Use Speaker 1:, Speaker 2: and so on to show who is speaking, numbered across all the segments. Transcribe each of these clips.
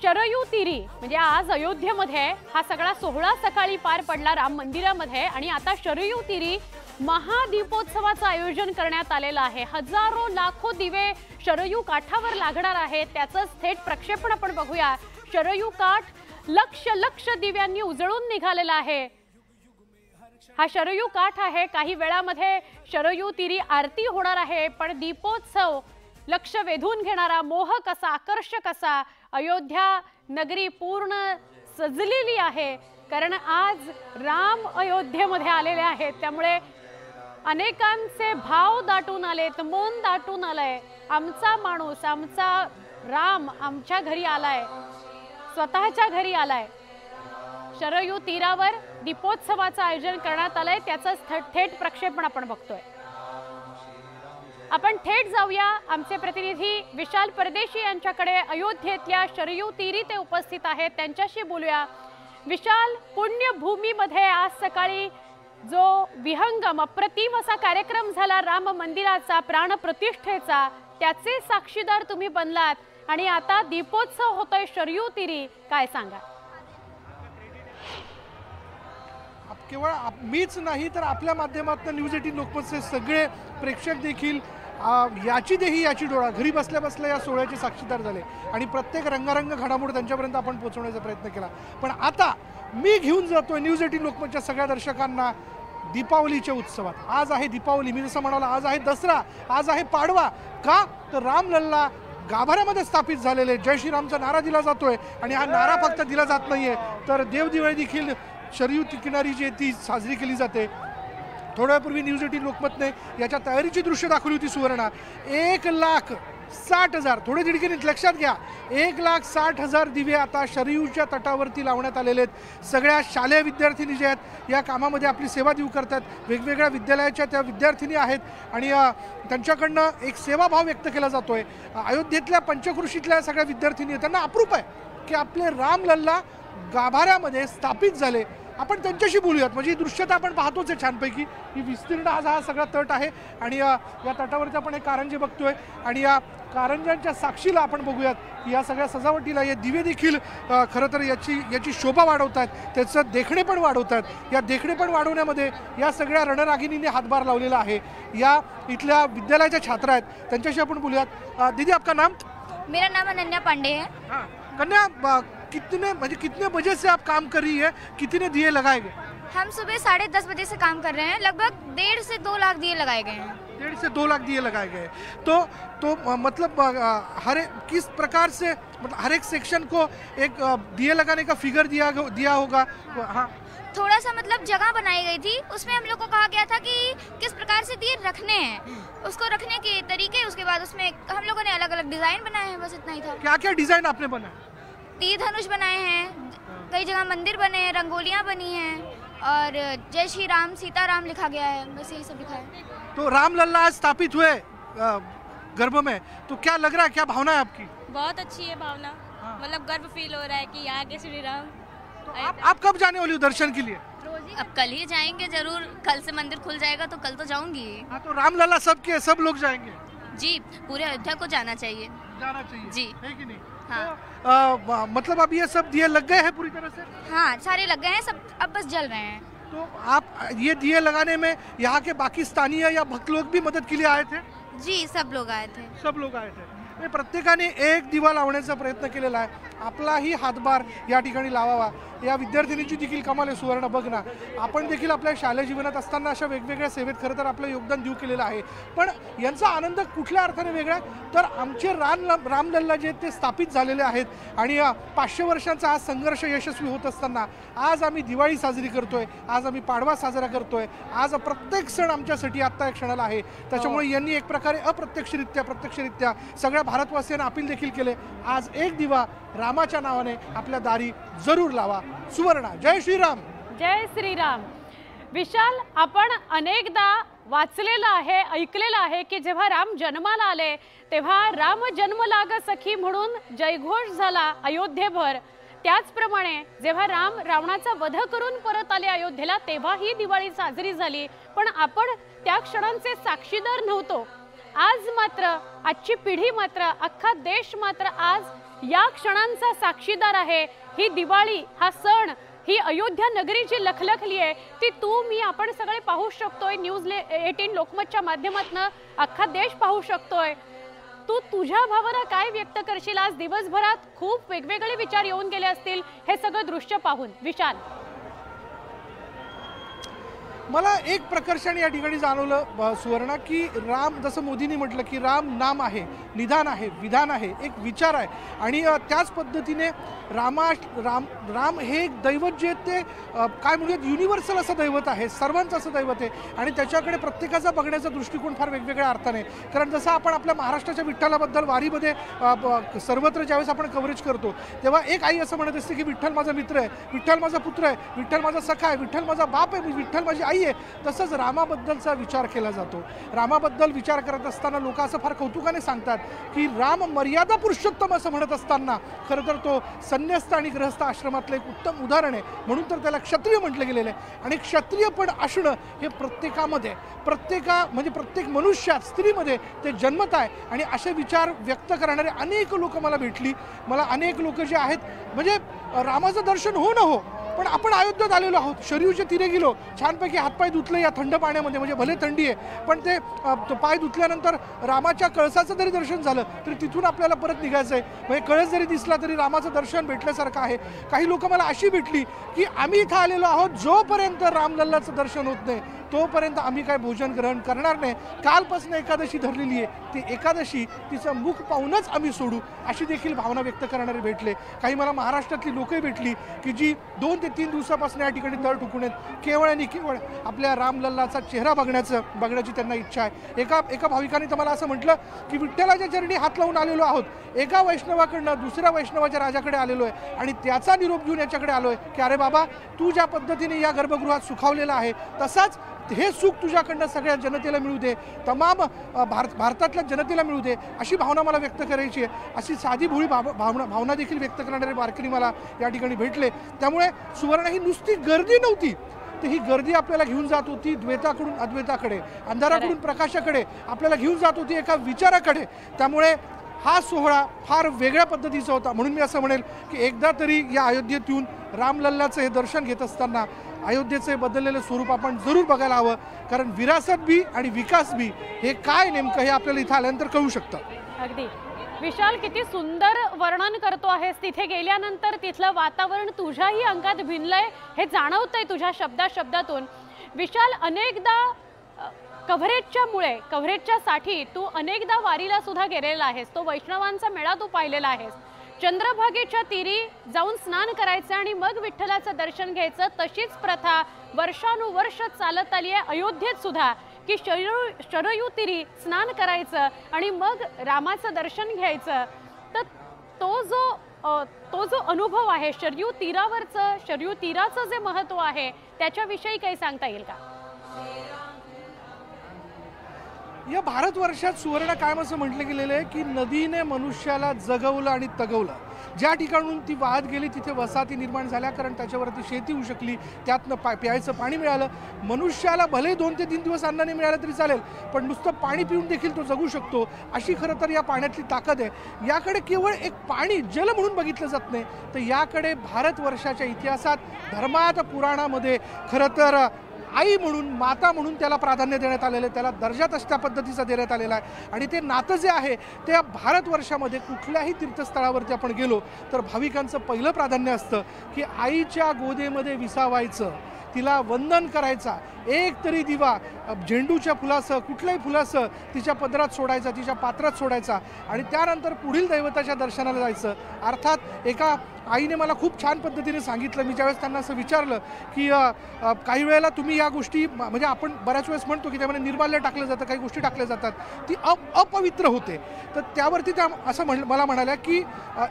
Speaker 1: शरयू तीरी म्हणजे आज अयोध्येमध्ये हा सगळा सोहळा सकाळी पार पडला राम मंदिरामध्ये आणि आता शरयू तीरी महादीपोत्सवाचं आयोजन करण्यात आलेलं आहे। हजारो लाखो दिवे शरयू काठावर लागणार आहेत, त्याचं थेट प्रक्षेपण आपण बघूया। शरयू काठ लक्ष लक्ष दिव्यांनी उजळून निघालेला आहे। हा शरयू काठ आहे। काही वेळामध्ये शरयू तीरी आरती होणार आहे, पण दीपोत्सव लक्ष वेधून घेणारा, मोहक असा, आकर्षक असा अयोध्या नगरी पूर्ण सजलेली आहे। कारण आज राम अयोध्येमध्ये आलेले आहेत, त्यामुळे अनेकांचे भाव दाटून आलेत, मन दाटून आलंय। आमचा माणूस, आमचा राम आमच्या घरी आलाय, स्वतःच्या घरी आलाय। शरयू तीरावर दीपोत्सवाचं आयोजन करण्यात आलंय, त्याचं थेट प्रक्षेपण आपण बघतोय। आपण थेट जाऊया आमचे प्रतिनिधी विशाल परदेशी यांच्याकडे। अयोध्येतल्या शरयू तीरी ते उपस्थित आहेत, त्यांच्याशी बोलूया। विशाल, पुण्यभूमीमध्ये आज सकाळी जो विहंगम अप्रतिम असा कार्यक्रम झाला राम मंदिराचा प्राणप्रतिष्ठेचा, त्याचे साक्षीदार तुम्ही बनलात आणि आता दीपोत्सव होतोय शरयू तीरी, काय सांगा?
Speaker 2: केवळ मीच नाही तर आपल्या माध्यमातून न्यूज 18 लोकमतचे सगळे प्रेक्षक देखील याची देही याची डोळा घरी बसल्या बसल्या या सोहळ्याचे साक्षीदार झाले आणि प्रत्येक रंगारंग घडामोड त्यांच्यापर्यंत आपण पोहोचवण्याचा प्रयत्न केला। पण आता मी घेऊन जातोय न्यूज 18 लोकमतच्या सगळ्या दर्शकांना दीपावलीच्या उत्सवात। आज आहे दीपावली, मी जसं म्हणाला आज आहे दसरा, आज आहे पाडवा। का तर रामलल्ला गाभाऱ्यामध्ये स्थापित झालेले जय श्रीरामचा नारा दिला जातोय आणि हा नारा फक्त दिला जात नाहीये तर देवदिवाळी देखील शरयू किनारी जी ती साजरी केली जाते। थोड्या वेळापूर्वी न्यूज 18 लोकमतने याच्या तयारीची दृश्य दाखवली होती। सुवर्णा 1,60,000 थोडे दिडकीने लक्षात घ्या, 1,60,000 दिवे आता शरयूच्या तटावरती लावण्यात आलेले आहेत। सगळ्या शालेय विद्यार्थिनी जे आहेत या कामामध्ये आपली सेवा देऊ करतात, वेगवेगळ्या विद्यालयाच्या त्या विद्यार्थिनी आहेत आणि त्यांच्याकडनं एक सेवाभाव व्यक्त केला जातोय। अयोध्येतल्या पंचक्रोशीतल्या सगळ्या विद्यार्थिनी त्यांना अप्रूप आहे की आपले रामलल्ला गाभाऱ्यामध्ये स्थापित झाले। आपण त्यांच्याशी बोलूयात, म्हणजे ही दृश्यता आपण पाहतोच आहे छानपैकी। ही विस्तीर्ण आज हा सगळा तट आहे आणि या तटावरती आपण हे कारंजे बघतोय आणि या कारंजांच्या साक्षीला आपण बघूयात या सगळ्या सजावटीला हे दिवे देखील खरं तर याची शोभा वाढवतात, त्याचं देखणेपण वाढवतात। या देखणेपण वाढवण्यामध्ये या सगळ्या रणरागिणींनी हातभार लावलेला आहे। या इथल्या विद्यालयाच्या छात्रा आहेत, त्यांच्याशी आपण बोलूयात। दीदी, आपका नाम?
Speaker 3: मेरा नाम अनन्या पांडे है।
Speaker 2: हाँ, कन्या, कितने बजे से आप काम कर रही है, कितने दिए लगाए गए?
Speaker 3: हम सुबह 10:30 बजे से काम कर रहे हैं, लगभग 1.5 से 2 लाख दिए लगाए गए हैं।
Speaker 2: 1.5 से 2 लाख दिए लगाए गए। तो मतलब किस प्रकार से, मतलब हर एक सेक्शन को एक दिए लगाने का फिगर दिया होगा? हाँ,
Speaker 3: थोड़ा सा मतलब जगह बनाई गई थी, उसमें हम लोग को कहा गया था कि किस प्रकार से दिए रखने हैं, उसको रखने के तरीके, उसके बाद उसमें हम लोगों ने अलग अलग डिजाइन बनाए हैं, बस इतना ही था।
Speaker 2: क्या क्या डिजाइन आपने बनाया?
Speaker 3: तीर धनुष बनाए हैं, कई जगह मंदिर बने हैं, रंगोलियां बनी हैं और जय श्री राम सीताराम लिखा गया है, बस यही सब लिखा है।
Speaker 2: तो रामलल्ला आज स्थापित हुए गर्भ में, तो क्या लग रहा है, क्या भावना है आपकी?
Speaker 4: बहुत अच्छी है भावना। मतलब गर्व फील हो रहा है कि यहाँ के श्री राम।
Speaker 2: तो आप कब जाने वाली हो दर्शन के लिए?
Speaker 4: अब कल ही जाएंगे जरूर, कल से मंदिर खुल जाएगा तो कल तो जाऊंगी।
Speaker 2: हाँ, तो रामलल्ला सब लोग जाएंगे
Speaker 4: जी, पूरे अयोध्या को जाना चाहिए
Speaker 2: जी, है कि नहीं?
Speaker 4: हाँ।
Speaker 2: तो मतलब अब ये सब दिए लग गए हैं पूरी तरह से?
Speaker 3: हाँ, सारे लग गए हैं, सब अब बस जल रहे हैं।
Speaker 2: तो आप ये दिए लगाने में यहाँ के बाकी स्थानीय या भक्त लोग भी मदद के लिए आए थे?
Speaker 3: जी, सब लोग आए थे।
Speaker 2: सब लोग आए थे। प्रत्येकाने एक दिवा लावण्याचा प्रयत्न केलेला आहे। आपलाही हातभार या ठिकाणी लावावा। या विद्यार्थिनीची देखील कमाल आहे। सुवर्ण, बघ ना, आपण देखील आपल्या शालेय जीवनात असताना अशा वेगवेगळ्या सेवेत खरं तर आपलं योगदान देऊ केलेलं आहे, पण यांचा आनंद कुठल्या अर्थाने वेगळा तर आमचे रामलल्ला जे ते स्थापित झालेले आहेत आणि 500 वर्षांचा हा संघर्ष यशस्वी होत असताना आज आम्ही दिवाळी साजरी करतोय, आज आम्ही पाडवा साजरा करतोय, आज प्रत्येक सण आमच्यासाठी आत्ता या क्षणाला आहे। त्याच्यामुळे यांनी एक प्रकारे प्रत्यक्षरित्या सगळ्या भारतवासियांना अपील देखील केले, आज एक दिवा रामाच्या नावाने आपल्या दारी जरूर लावा। सुवर्णा, जय श्रीराम।
Speaker 1: जय श्रीराम। विशाल, आपण अनेकदा वाचलेलं आहे, ऐकलेलं आहे की जेव्हा राम जन्माला आले तेव्हा राम जन्म लाग सखी म्हणून जयघोष झाला अयोध्येभर। त्याचप्रमाणे जेव्हा राम रावणाचा वध करून परत आले अयोध्येला तेव्हा ही दिवाळी साजरी झाली, पण आपण त्या क्षणांचे साक्षीदार नव्हतो। आज मात्र आजची पिढी मात्र, अख्खा देश मात्र आज या क्षणांचा साक्षीदार आहे। ही दिवाळी, हा सण, ही अयोध्या नगरी जी लखलखली आहे ती तू मी आपण सगळे पाहू शकतोय। न्यूज 18 लोकमतच्या माध्यमातून अख्खा देश पाहू शकतोय। तू तुझ्या भावना काय व्यक्त करशील? आज दिवसभरात खूप वेगवेगळे विचार येऊन गेले असतील हे सगळं दृश्य पाहून। विशाल,
Speaker 2: मला एक प्रकर्षण या ठिकाणी जाणवलं सुवर्णा, की राम, जसं मोदींनी म्हटलं की राम नाम आहे, निदान आहे, विधान आहे, एक विचार आहे आणि त्याच पद्धतीने राम हे एक दैवत जे ते काय म्हणूयात युनिव्हर्सल असं दैवत आहे, सर्वांचं असं दैवत आहे आणि त्याच्याकडे प्रत्येकाचा बघण्याचा दृष्टिकोन फार वेगवेगळ्या अर्थाने। कारण जसं आपण आपल्या महाराष्ट्राच्या विठ्ठलाबद्दल वारीमध्ये सर्वत्र ज्यावेळेस आपण कव्हरेज करतो तेव्हा एक आई असं म्हणत असते की विठ्ठल माझा मित्र आहे, विठ्ठल माझा पुत्र आहे, विठ्ठल माझा सखा आहे, विठ्ठल माझा बाप आहे, विठ्ठल माझी आई आहे। तसंच रामाबद्दलचा विचार केला जातो। रामाबद्दल विचार करत असताना लोक असं फार कौतुकाने सांगतात की राम मर्यादा पुरुषोत्तम असं म्हणत असताना खरं तर तो संन्यस्त आणि गृहस्थ आश्रमातलं एक उत्तम उदाहरण आहे, म्हणून तर त्याला क्षत्रिय म्हटलं गेलेलं आहे। आणि क्षत्रिय पण असणं हे प्रत्येकामध्ये, प्रत्येक मनुष्यात, स्त्रीमध्ये ते जन्मत आहे आणि असे विचार व्यक्त करणारे अनेक लोक मला भेटली। मला अनेक लोक जे आहेत म्हणजे रामाचं दर्शन हो न हो पण आपण अयोध्येत आलेलो आहोत, शरयूच्या तीरे गेलो, छानपैकी हातपाय धुतले या थंड पाण्यामध्ये, म्हणजे भले थंडी आहे पण ते पाय धुतल्यानंतर रामाच्या कळसाचं जरी दर्शन झालं तरी तिथून आपल्याला परत निघायचं आहे, म्हणजे कळस जरी दिसला तरी रामाचं दर्शन भेटल्यासारखं आहे। काही लोक मला अशी भेटली की आम्ही इथं आलेलो आहोत, जोपर्यंत रामलल्लाचं दर्शन होत नाही तोपर्यंत आम्ही काय भोजन ग्रहण करणार नाही, कालपासून एकादशी धरलेली आहे, ती एकादशी तिचं मुख पाहूनच आम्ही सोडू, अशी देखील भावना व्यक्त करणारे भेटले। काही मला महाराष्ट्रातली लोकही भेटली की जी 2 ते 3 दिवसापासून या ठिकाणी तळ ठोकून आहेत, केवळ आणि केवळ आपल्या रामलल्लाचा चेहरा बघण्याची त्यांना इच्छा आहे। एका भाविकाने तर मला असं म्हटलं की विठ्ठलाच्या चरणी हात लावून आलेलो आहोत, एका वैष्णवाकडनं दुसऱ्या वैष्णवाच्या राजाकडे आलेलो आहे आणि त्याचा निरोप घेऊन याच्याकडे आलो आहे की अरे बाबा, तू ज्या पद्धतीने या गर्भगृहात सुखावलेला आहे तसाच हे सुख तुझ्याकडनं सगळ्या जनतेला मिळू दे, तमाम भारतातल्या जनतेला मिळू दे, अशी भावना मला व्यक्त करायची आहे। अशी साधी भोळी भावना देखील व्यक्त करणारे वारकरी मला या ठिकाणी भेटले। त्यामुळे सुवर्ण ही नुसती गर्दी नव्हती, तर ही गर्दी आपल्याला घेऊन जात होती द्वैताकडून अद्वैताकडे, अंधाराकडून प्रकाशाकडे, आपल्याला घेऊन जात होती एका विचाराकडे। त्यामुळे हा सोहळा फार वेगळ्या पद्धतीचा होता। म्हणून मी असं म्हणेल की एकदा तरी या अयोध्येत येऊन रामलल्लाचं हे दर्शन घेत असताना अयोध्येचे बदललेले स्वरूप आपण जरूर बघायला हवं, कारण विरासत बी आणि विकास बी हे काय नेमकं हे आपल्याला इथं आल्यानंतर कळू शकतं।
Speaker 1: अगदी विशाल, किती सुंदर वर्णन करतो आहेस। तिथे गेल्यानंतर तिथलं वातावरण तुझ्याही अंगात भिनलंय हे जाणवतंय तुझ्या शब्दातून। विशाल, अनेकदा कव्हरेजच्या साठी तू अनेकदा वारीला सुद्धा गेलेला आहेस, तो वैष्णवांचा मेळा तू पाहिलेला आहेस। चंद्रभागेच्या तीरी जाऊन स्नान करायचं आणि मग विठ्ठलाचं दर्शन घ्यायचं, तशीच प्रथा वर्षानुवर्ष चालत आली आहे अयोध्येत सुद्धा की शरयू तीरी स्नान करायचं आणि मग रामाचं दर्शन घ्यायचं। तर तो जो अनुभव आहे शरयू तीराचं जे महत्त्व आहे त्याच्याविषयी काही सांगता येईल का?
Speaker 2: या भारतवर्षात सुवर्ण कायम असं म्हटलं गेलेलं आहे की नदीने मनुष्याला जगवलं आणि तगवलं। ज्या ठिकाणून ती वाहत गेली तिथे वसाहती निर्माण झाल्या, कारण त्याच्यावरती शेती होऊ शकली, त्यातनं प्यायचं पाणी मिळालं। मनुष्याला भले 2 ते 3 दिवस अन्न नाही मिळालं तरी चालेल, पण नुसतं पाणी पिऊन देखील तो जगू शकतो, अशी खरं तर या पाण्यातली ताकद आहे। याकडे केवळ एक पाणी जल म्हणून बघितलं जात नाही, तर याकडे भारतवर्षाच्या इतिहासात, धर्मात, पुराणामध्ये खरं तर आई म्हणून, माता म्हणून त्याला प्राधान्य देण्यात आलेलं आहे, त्याला दर्जा त्या पद्धतीचा देण्यात आलेला आहे। आणि ते नातं जे आहे ते भारतवर्षामध्ये कुठल्याही तीर्थस्थळावरती आपण गेलो तर भाविकांचं पहिलं प्राधान्य असतं की आईच्या गोदेमध्ये विसावायचं, तिला वंदन करायचा, एक तरी दिवा झेंडूच्या फुलासह, कुठल्याही फुलासह तिच्या पदरात सोडायचा, तिच्या पात्रात सोडायचा आणि त्यानंतर पुढील दैवताच्या दर्शनाला जायचं। अर्थात एका आईने मला खूप छान पद्धतीने सांगितलं, मी ज्यावेळेस त्यांना असं विचारलं की काही वेळेला तुम्ही या गोष्टी, म्हणजे आपण बऱ्याच वेळेस म्हणतो की त्यामध्ये निर्माल्य टाकलं जातं, काही गोष्टी टाकल्या जातात, ती अपवित्र होते, तर त्यावरती त्या असं मला म्हणाल्या की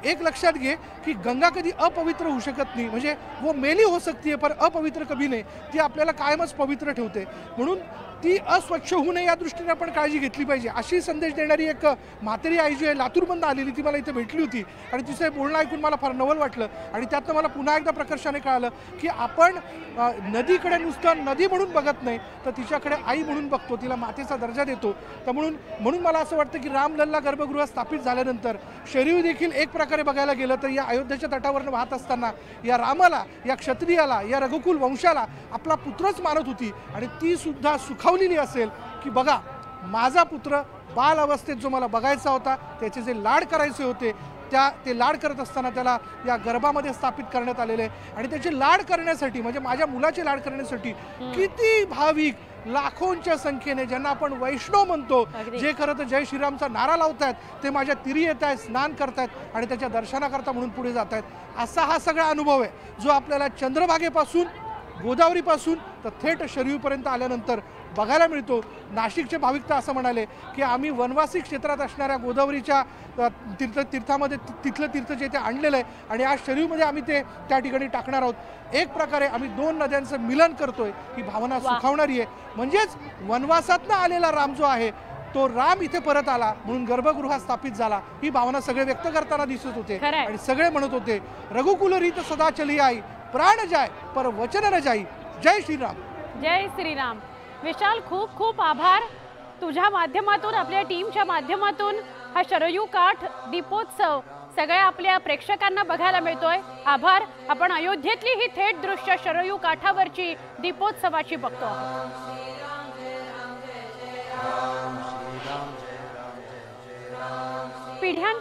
Speaker 2: एक लक्षात घे की गंगा कधी अपवित्र होऊ शकत नाही, म्हणजे वो मेली हो सकती है पर अपवित्र कभी नाही, ती आपल्याला कायमच पवित्र ठेवते। म्हणून ती अस्वच्छ होऊ नये या दृष्टीने आपण काळजी घेतली पाहिजे अशी संदेश देणारी एक म्हातारी आई जी आहे लातूरमधून आलेली ती मला इथे भेटली होती आणि तिचं बोलणं ऐकून मला फार नवल वाटलं आणि त्यातनं मला पुन्हा एकदा प्रकर्षाने कळालं की आपण नदीकडे नुसतं नदी म्हणून बघत नाही तर तिच्याकडे आई म्हणून बघतो, तिला मातेचा दर्जा देतो. तर म्हणून मला असं वाटतं की रामलल्ला गर्भगृह स्थापित झाल्यानंतर शरयू देखील एक प्रकारे बघायला गेलं तर या अयोध्येच्या तटावरनं वाहत असताना या रामाला, या क्षत्रियाला, या रघुकुल वंशाला आपला पुत्रच मानत होती आणि ती सुद्धा सुखावलेली असेल की बघा माझा पुत्र बाल अवस्थेत जो मला बघायचा होता त्याचे जे लाड करायचे होते ते लाड करत असताना त्याला या गर्भामध्ये स्थापित करण्यात आलेले आहे आणि त्याचे लाड करण्यासाठी म्हणजे माझ्या मुलाचे लाड करण्यासाठी किती भाविक लाखोंच्या संख्येने ज्यांना आपण वैष्णव म्हणतो जे खरं तर जय श्रीरामचा नारा लावतायत ते माझ्या तिरी येत आहेत, स्नान करतायत आणि त्याच्या दर्शनाकरता म्हणून पुढे जात आहेत असा हा सगळा अनुभव आहे जो आपल्याला चंद्रभागेपासून गोदावरीपासून तर थेट शरयूपर्यंत आल्यानंतर बघायला मिळतो. नाशिकचे भाविक तर असं म्हणाले की आम्ही वनवासी क्षेत्रात असणाऱ्या गोदावरीच्या तीर्थामध्ये तिथलं तीर्थ जे ते आणलेलं आहे आणि आज शरयूमध्ये आम्ही ते त्या ठिकाणी टाकणार आहोत. एक प्रकारे आम्ही दोन नद्यांचं मिलन करतोय ही भावना सुखावणारी आहे. म्हणजेच वनवासातनं आलेला राम जो आहे तो राम इथे परत आला म्हणून गर्भगृह स्थापित झाला ही भावना सगळे व्यक्त करताना दिसत होते आणि सगळे म्हणत होते रघुकुल रीत सदा चली आई प्राण जाय पर वचन न जाई. जय श्रीराम.
Speaker 1: जय श्रीराम. विशाल खूप खूप आभार. तुझ्या माध्यमातून आपल्या टीमच्या माध्यमातून हा शरयू काठ दीपोत्सव सगळ्या आपल्या प्रेक्षकांना बघायला मिळतोय. आभार. आपण अयोध्येतली ही थेट दृश्य शरयू काठावरची दीपोत्सवाची बघतो. पिढ्यां